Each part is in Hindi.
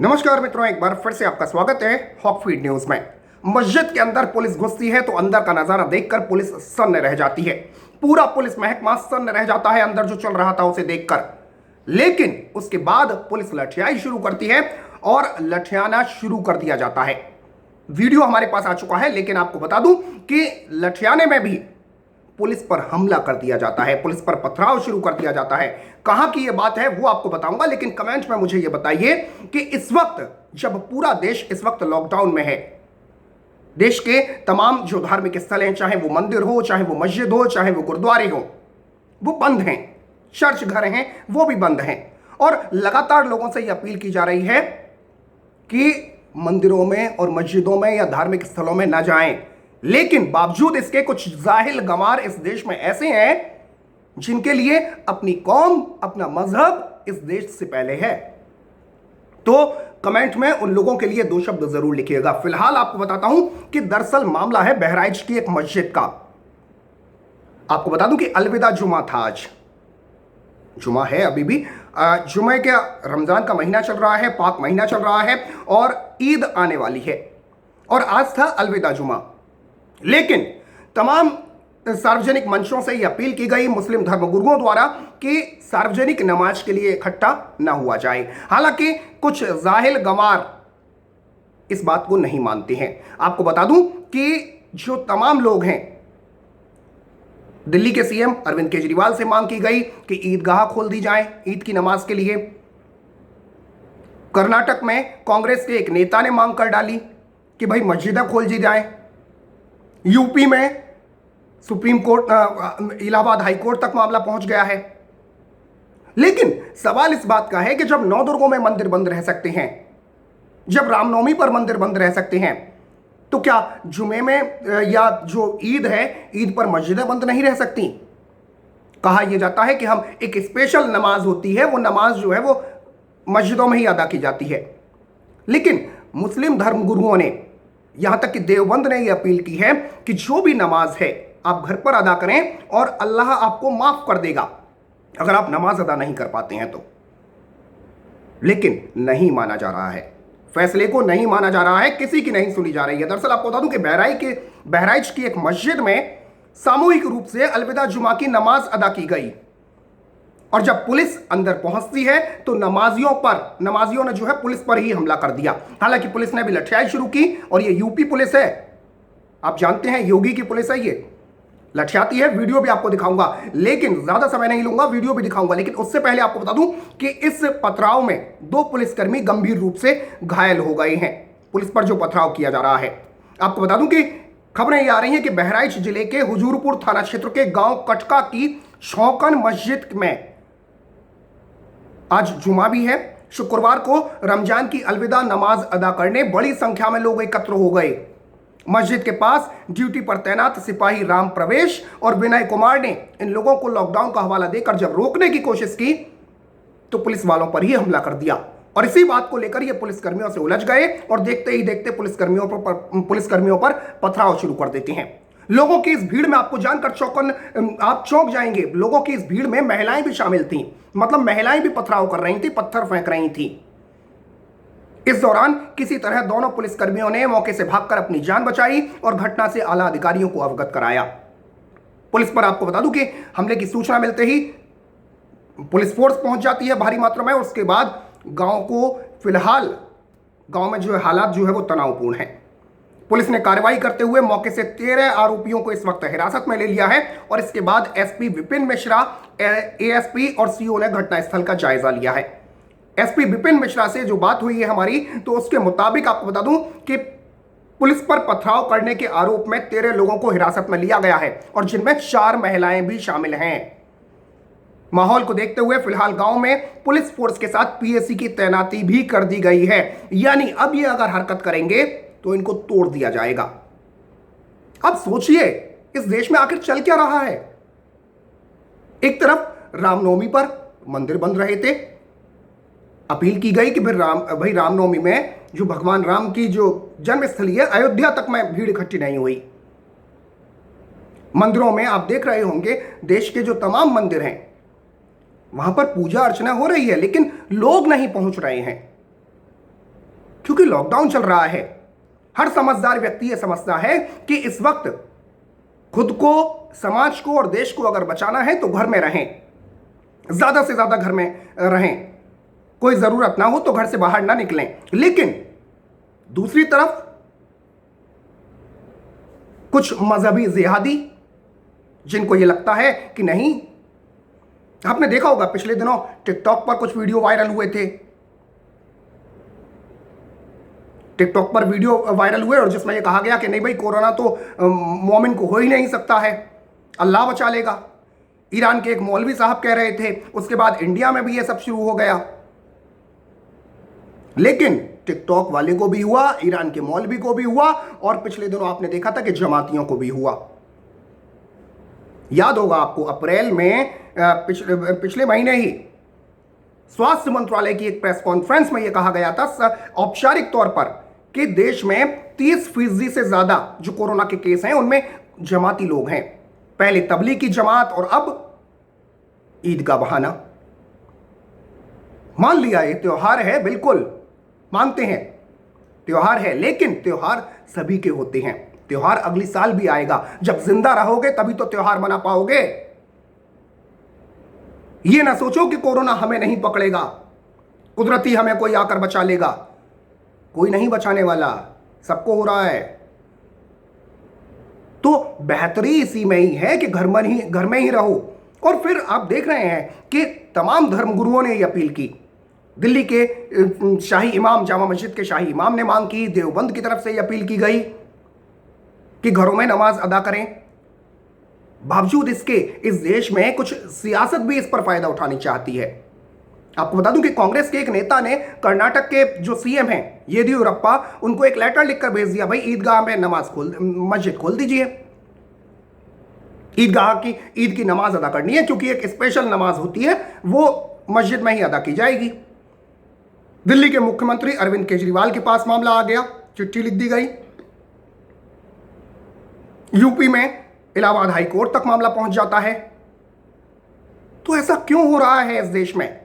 नमस्कार मित्रों, एक बार फिर से आपका स्वागत है हॉक फीड न्यूज में। मस्जिद के अंदर पुलिस घुसती है तो अंदर का नजारा देखकर पुलिस सन्न रह जाती है। पूरा पुलिस महकमा सन्न रह जाता है अंदर जो चल रहा था उसे देखकर। लेकिन उसके बाद पुलिस लठियाई शुरू करती है और लठियाना शुरू कर दिया जाता है। वीडियो हमारे पास आ चुका है, लेकिन आपको बता दूं कि लठियाने में भी पुलिस पर हमला कर दिया जाता है, पुलिस पर पथराव शुरू कर दिया जाता है। कहां की यह बात है वो आपको बताऊंगा, लेकिन कमेंट में मुझे यह बताइए कि इस वक्त जब पूरा देश इस वक्त लॉकडाउन में है, देश के तमाम जो धार्मिक स्थल हैं, चाहे वो मंदिर हो, चाहे वो मस्जिद हो, चाहे वो गुरुद्वारे हो, वो बंद हैं। चर्च घर हैं वो भी बंद हैं। और लगातार लोगों से यह अपील की जा रही है कि मंदिरों में और मस्जिदों में या धार्मिक स्थलों में ना जाएं। लेकिन बावजूद इसके कुछ जाहिल गंवार इस देश में ऐसे हैं जिनके लिए अपनी कौम, अपना मजहब इस देश से पहले है। तो कमेंट में उन लोगों के लिए 2 शब्द जरूर लिखिएगा। फिलहाल आपको बताता हूं कि दरअसल मामला है बहराइच की एक मस्जिद का। आपको बता दूं कि अलविदा जुमा था आज। जुमा है अभी भी। जुमे के रमजान का महीना चल रहा है, पाक महीना चल रहा है और ईद आने वाली है और आज था अलविदा जुमा। लेकिन तमाम सार्वजनिक मंचों से यह अपील की गई मुस्लिम धर्मगुरुओं द्वारा कि सार्वजनिक नमाज के लिए इकट्ठा ना हुआ जाए। हालांकि कुछ जाहिल गंवार इस बात को नहीं मानते हैं। आपको बता दूं कि जो तमाम लोग हैं, दिल्ली के सीएम अरविंद केजरीवाल से मांग की गई कि ईदगाह खोल दी जाए ईद की नमाज के लिए। कर्नाटक में कांग्रेस के एक नेता ने मांग कर डाली कि भाई मस्जिदें खोल दी जाए। यूपी में supreme court, Allahabad high court तक मामला पहुंच गया है। लेकिन सवाल इस बात का है कि जब नवदुर्गों में मंदिर बंद रह सकते हैं, जब रामनवमी पर मंदिर बंद रह सकते हैं, तो क्या जुमे में या जो ईद है, ईद पर मस्जिदें बंद नहीं रह सकती? कहा यह जाता है कि हम एक स्पेशल नमाज होती है, वो नमाज जो है वो मस्जिदों में ही अदा की जाती है। लेकिन मुस्लिम धर्मगुरुओं ने, यहां तक कि देवबंद ने यह अपील की है कि जो भी नमाज है आप घर पर अदा करें और अल्लाह आपको माफ कर देगा अगर आप नमाज अदा नहीं कर पाते हैं तो। लेकिन नहीं माना जा रहा है, फैसले को नहीं माना जा रहा है, किसी की नहीं सुनी जा रही है। दरअसल आपको बता दूं कि बहराइच की एक मस्जिद में सामूहिक रूप से अलविदा जुमा की नमाज अदा की गई और जब पुलिस अंदर पहुंचती है तो नमाजियों ने जो है पुलिस पर ही हमला कर दिया। हालांकि पुलिस ने भी लठियाई शुरू की और ये यूपी पुलिस है, आप जानते हैं योगी की पुलिस है, ये लठियाती है। वीडियो भी आपको दिखाऊंगा, लेकिन ज्यादा समय नहीं लूंगा, वीडियो भी दिखाऊंगा। लेकिन उससे पहले आपको बता दूं कि इस पथराव में 2 पुलिसकर्मी गंभीर रूप से घायल हो गए हैं। पुलिस पर जो पथराव किया जा रहा है, आपको बता दूं कि खबरें ये आ रही हैं कि बहराइच जिले के हुजूरपुर थाना क्षेत्र के गांव कटका की शौकन मस्जिद में आज जुमा भी है। शुक्रवार को रमजान की अलविदा नमाज अदा करने बड़ी संख्या में लोग एकत्र हो गए। मस्जिद के पास ड्यूटी पर तैनात सिपाही राम प्रवेश और विनय कुमार ने इन लोगों को लॉकडाउन का हवाला देकर जब रोकने की कोशिश की तो पुलिस वालों पर ही हमला कर दिया और इसी बात को लेकर ये पुलिसकर्मियों से उलझ गए और देखते ही देखते पुलिसकर्मियों पर पथराव शुरू कर देते हैं। लोगों की इस भीड़ में आपको जानकर आप चौंक जाएंगे। लोगों की इस भीड़ में महिलाएं भी शामिल थीं, मतलब महिलाएं भी पथराव कर रही थी, पत्थर फेंक रही थी। इस दौरान किसी तरह दोनों पुलिसकर्मियों ने मौके से भागकर अपनी जान बचाई और घटना से आला अधिकारियों को अवगत कराया। पुलिस पर आपको बता दूं कि हमले की सूचना मिलते ही पुलिस फोर्स पहुंच जाती है भारी मात्रा में। उसके बाद फिलहाल गांव में जो है हालात जो है वो तनावपूर्ण है। पुलिस ने कार्रवाई करते हुए मौके से 13 आरोपियों को इस वक्त हिरासत में ले लिया है और इसके बाद एसपी विपिन मिश्रा, एएसपी और सीओ ने घटनास्थल का जायजा लिया है। एसपी विपिन मिश्रा से जो बात हुई है हमारी, तो उसके मुताबिक आपको बता दूं कि पुलिस पर पथराव करने के आरोप में 13 लोगों को हिरासत में लिया गया है और जिनमें 4 महिलाएं भी शामिल हैं। माहौल को देखते हुए फिलहाल गांव में पुलिस फोर्स के साथ पीएसी की तैनाती भी कर दी गई है। यानी अब ये अगर हरकत करेंगे तो इनको तोड़ दिया जाएगा। अब सोचिए इस देश में आखिर चल क्या रहा है। एक तरफ रामनवमी पर मंदिर बंद रहे थे, अपील की गई कि भाई रामनवमी में जो भगवान राम की जो जन्मस्थली है अयोध्या तक में भीड़ इकट्ठी नहीं हुई। मंदिरों में आप देख रहे होंगे देश के जो तमाम मंदिर हैं वहां पर पूजा अर्चना हो रही है, लेकिन लोग नहीं पहुंच रहे हैं। क्योंकि लॉकडाउन चल रहा है। हर समझदार व्यक्ति यह समझता है कि इस वक्त खुद को, समाज को और देश को अगर बचाना है तो घर में रहें, ज्यादा से ज्यादा घर में रहें, कोई जरूरत ना हो तो घर से बाहर ना निकलें। लेकिन दूसरी तरफ कुछ मजहबी जिहादी, जिनको यह लगता है कि नहीं, आपने देखा होगा पिछले दिनों टिकटॉक पर कुछ वीडियो वायरल हुए थे, टिकटॉक पर वीडियो वायरल हुए और जिसमें यह कहा गया कि नहीं भाई, कोरोना तो मोमिन को हो ही नहीं सकता है, अल्लाह बचा लेगा। ईरान के एक मौलवी साहब कह रहे थे, उसके बाद इंडिया में भी यह सब शुरू हो गया। लेकिन टिकटॉक वाले को भी हुआ, ईरान के मौलवी को भी हुआ, और पिछले दिनों आपने देखा था कि जमातियों को भी हुआ। याद होगा आपको, अप्रैल में पिछले महीने ही स्वास्थ्य मंत्रालय की एक प्रेस कॉन्फ्रेंस में यह कहा गया था औपचारिक तौर पर कि देश में 30% से ज्यादा जो कोरोना के केस हैं उनमें जमाती लोग हैं। पहले तबलीगी जमात और अब ईद का बहाना। मान लिया ये त्योहार है, बिल्कुल मानते हैं त्योहार है, लेकिन त्योहार सभी के होते हैं। त्योहार अगली साल भी आएगा, जब जिंदा रहोगे तभी तो त्योहार मना पाओगे। ये ना सोचो कि कोरोना हमें नहीं पकड़ेगा, कुदरती हमें कोई आकर बचा लेगा। कोई नहीं बचाने वाला, सबको हो रहा है। तो बेहतरी इसी में ही है कि घर में ही रहो। और फिर आप देख रहे हैं कि तमाम धर्मगुरुओं ने यह अपील की। दिल्ली के शाही इमाम, जामा मस्जिद के शाही इमाम ने मांग की, देवबंद की तरफ से यह अपील की गई कि घरों में नमाज अदा करें। बावजूद इसके इस देश में कुछ सियासत भी इस पर फायदा उठानी चाहती है। आपको बता दूं कि कांग्रेस के एक नेता ने कर्नाटक के जो सीएम हैं येदियुरप्पा, उनको एक लेटर लिखकर भेज दिया, भाई ईदगाह में मस्जिद खोल दीजिए, ईद की नमाज अदा करनी है, क्योंकि एक स्पेशल नमाज होती है वो मस्जिद में ही अदा की जाएगी। दिल्ली के मुख्यमंत्री अरविंद केजरीवाल के पास मामला आ गया, चिट्ठी लिख दी गई। यूपी में इलाहाबाद हाई कोर्ट तक मामला पहुंच जाता है। तो ऐसा क्यों हो रहा है इस देश में?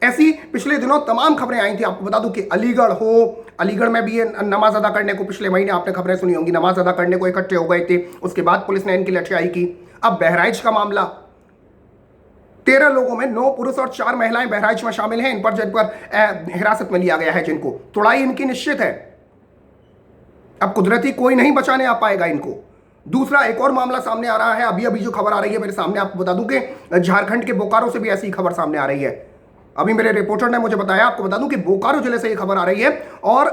ऐसी पिछले दिनों तमाम खबरें आई थी। आपको बता दूं कि अलीगढ़ में भी ये नमाज अदा करने को, पिछले महीने आपने खबरें सुनी होंगी, नमाज अदा करने को इकट्ठे हो गए थे। उसके बाद पुलिस ने इनकी लठियाई की। अब बहराइच का मामला, 13 लोगों में 9 पुरुष और 4 महिलाएं बहराइच में शामिल हैं। इन पर हिरासत में लिया गया है, जिनको तुड़ाई इनकी निश्चित है। अब कुदरती कोई नहीं बचाने आ पाएगा इनको। दूसरा एक और मामला सामने आ रहा है, अभी जो खबर आ रही है मेरे सामने, आपको बता दूं कि झारखंड के बोकारो से भी ऐसी खबर सामने आ रही है। अभी मेरे रिपोर्टर ने मुझे बताया, आपको बता दूं कि बोकारो जिले से ये खबर आ रही है। और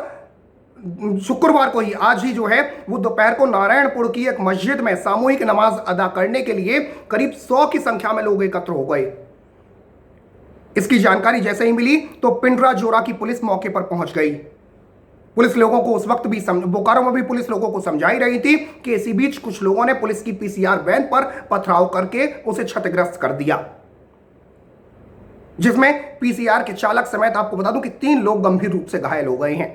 शुक्रवार को ही, आज ही जो है वो दोपहर को नारायणपुर की एक मस्जिद में सामूहिक नमाज अदा करने के लिए करीब 100 की संख्या में लोग एकत्र हो गए। इसकी जानकारी जैसे ही मिली तो पिंडरा जोरा की पुलिस मौके पर पहुंच गई। पुलिस लोगों को उस वक्त भी बोकारो में भी पुलिस लोगों को समझाई रही थी कि इसी बीच कुछ लोगों ने पुलिस की पीसीआर वैन पर पथराव करके उसे क्षतिग्रस्त कर दिया, जिसमें पीसीआर के चालक समेत आपको बता दूं कि 3 लोग गंभीर रूप से घायल हो गए हैं।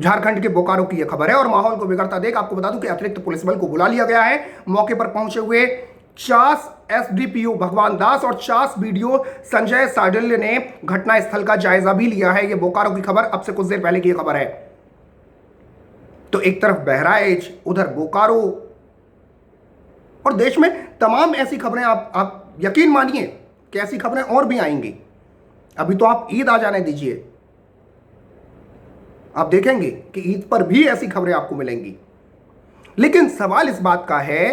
झारखंड के बोकारो की यह खबर है। और माहौल को बिगड़ता देख आपको बता दूं कि अतिरिक्त पुलिस बल को बुला लिया गया है। मौके पर पहुंचे हुए चास एसडीपीओ भगवान दास और चास बीडीओ संजय साडिल्य ने घटनास्थल का जायजा भी लिया है। यह बोकारो की खबर अब से कुछ देर पहले की खबर है। तो एक तरफ बहराइच, उधर बोकारो, और देश में तमाम ऐसी खबरें, आप यकीन मानिए कि ऐसी खबरें और भी आएंगी। अभी तो आप ईद आ जाने दीजिए, आप देखेंगे कि ईद पर भी ऐसी खबरें आपको मिलेंगी। लेकिन सवाल इस बात का है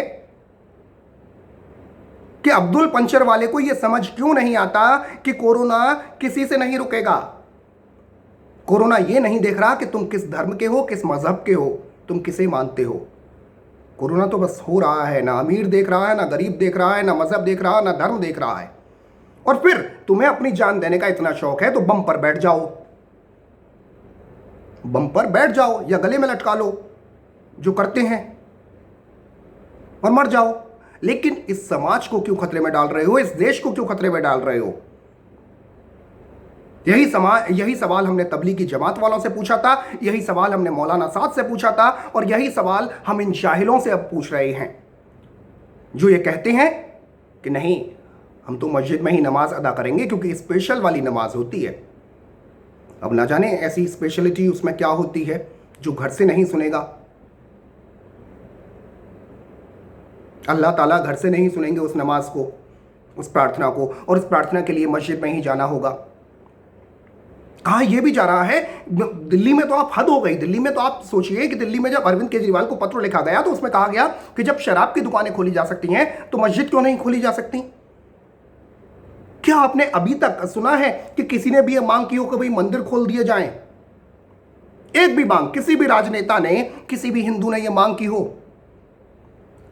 कि अब्दुल पंचर वाले को यह समझ क्यों नहीं आता कि कोरोना किसी से नहीं रुकेगा। कोरोना यह नहीं देख रहा कि तुम किस धर्म के हो, किस मजहब के हो, तुम किसे मानते हो। कोरोना तो बस हो रहा है, ना अमीर देख रहा है, ना गरीब देख रहा है, ना मजहब देख रहा है, ना धर्म देख रहा है। और फिर तुम्हें अपनी जान देने का इतना शौक है तो बम पर बैठ जाओ, बम पर बैठ जाओ या गले में लटका लो, जो करते हैं, और मर जाओ। लेकिन इस समाज को क्यों खतरे में डाल रहे हो? इस देश को क्यों खतरे में डाल रहे हो? यही सवाल हमने तबलीगी जमात वालों से पूछा था, यही सवाल हमने मौलाना साद से पूछा था, और यही सवाल हम इन जाहिलों से अब पूछ रहे हैं, जो ये कहते हैं कि नहीं, हम तो मस्जिद में ही नमाज अदा करेंगे क्योंकि स्पेशल वाली नमाज होती है। अब ना जाने ऐसी स्पेशलिटी उसमें क्या होती है जो घर से नहीं सुनेगा। अल्लाह ताला घर से नहीं सुनेंगे उस नमाज को, उस प्रार्थना को, और उस प्रार्थना के लिए मस्जिद में ही जाना होगा। कहा यह भी जा रहा है, दिल्ली में तो आप हद हो गई। दिल्ली में तो आप सोचिए कि दिल्ली में जब अरविंद केजरीवाल को पत्र लिखा गया तो उसमें कहा गया कि जब शराब की दुकानें खोली जा सकती हैं तो मस्जिद क्यों नहीं खोली जा सकती। क्या आपने अभी तक सुना है कि किसी ने भी यह मांग की हो कि भाई मंदिर खोल दिए जाएं? एक भी मांग किसी भी राजनेता ने, किसी भी हिंदू ने यह मांग की हो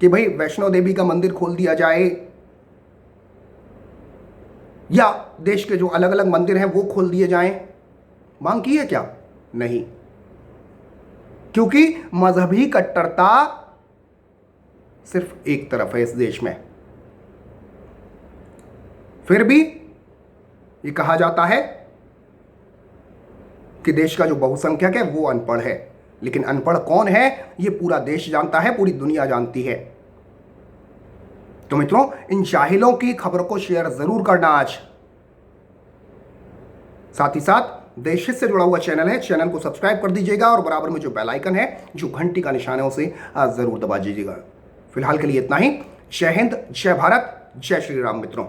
कि भाई वैष्णो देवी का मंदिर खोल दिया जाए या देश के जो अलग अलग मंदिर हैं वो खोल दिए जाएं? मांग की है क्या? नहीं, क्योंकि मजहबी कट्टरता सिर्फ एक तरफ है इस देश में। फिर भी ये कहा जाता है कि देश का जो बहुसंख्यक है वो अनपढ़ है, लेकिन अनपढ़ कौन है ये पूरा देश जानता है, पूरी दुनिया जानती है। तो मित्रों, इन जाहिलों की खबर को शेयर जरूर करना आज। साथ ही साथ देश हित से जुड़ा हुआ चैनल है, चैनल को सब्सक्राइब कर दीजिएगा और बराबर में जो बेल आइकन है, जो घंटी का निशान है, उसे जरूर दबा दीजिएगा। फिलहाल के लिए इतना ही। जय हिंद, जय भारत, जय श्री राम मित्रों।